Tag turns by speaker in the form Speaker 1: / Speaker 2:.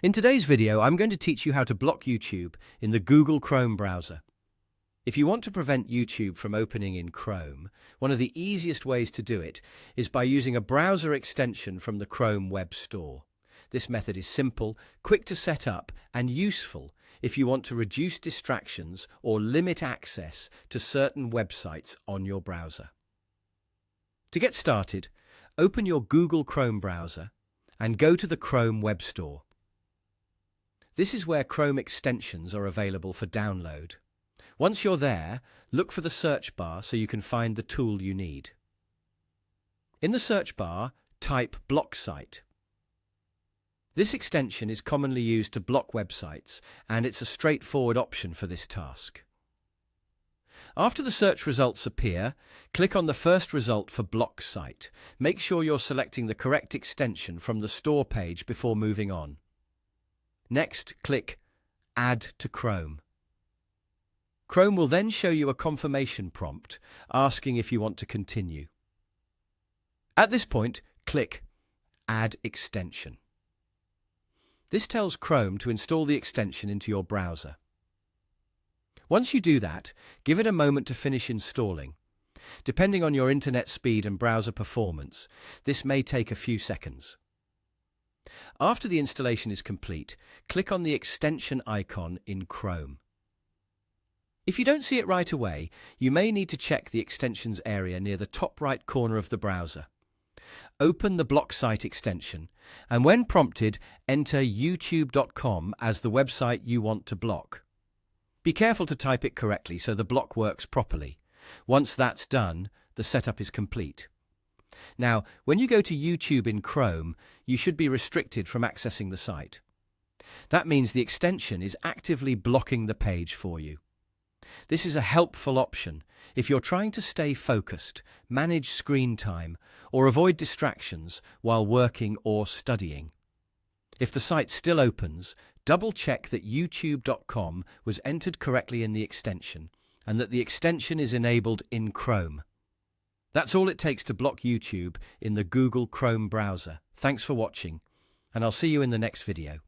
Speaker 1: In today's video, I'm going to teach you how to block YouTube in the Google Chrome browser. If you want to prevent YouTube from opening in Chrome, one of the easiest ways to do it is by using a browser extension from the Chrome Web Store. This method is simple, quick to set up, and useful if you want to reduce distractions or limit access to certain websites on your browser. To get started, open your Google Chrome browser and go to the Chrome Web Store. This is where Chrome extensions are available for download. Once you're there, look for the search bar so you can find the tool you need. In the search bar, type BlockSite. This extension is commonly used to block websites, and it's a straightforward option for this task. After the search results appear, click on the first result for BlockSite. Make sure you're selecting the correct extension from the store page before moving on. Next, click Add to Chrome. Chrome will then show you a confirmation prompt asking if you want to continue. At this point, click Add Extension. This tells Chrome to install the extension into your browser. Once you do that, give it a moment to finish installing. Depending on your internet speed and browser performance, this may take a few seconds. After the installation is complete, click on the extension icon in Chrome. If you don't see it right away, you may need to check the extensions area near the top right corner of the browser. Open the BlockSite extension, and when prompted, enter youtube.com as the website you want to block. Be careful to type it correctly so the block works properly. Once that's done, the setup is complete. Now, when you go to YouTube in Chrome, you should be restricted from accessing the site. That means the extension is actively blocking the page for you. This is a helpful option if you're trying to stay focused, manage screen time, or avoid distractions while working or studying. If the site still opens, double-check that youtube.com was entered correctly in the extension and that the extension is enabled in Chrome. That's all it takes to block YouTube in the Google Chrome browser. Thanks for watching, and I'll see you in the next video.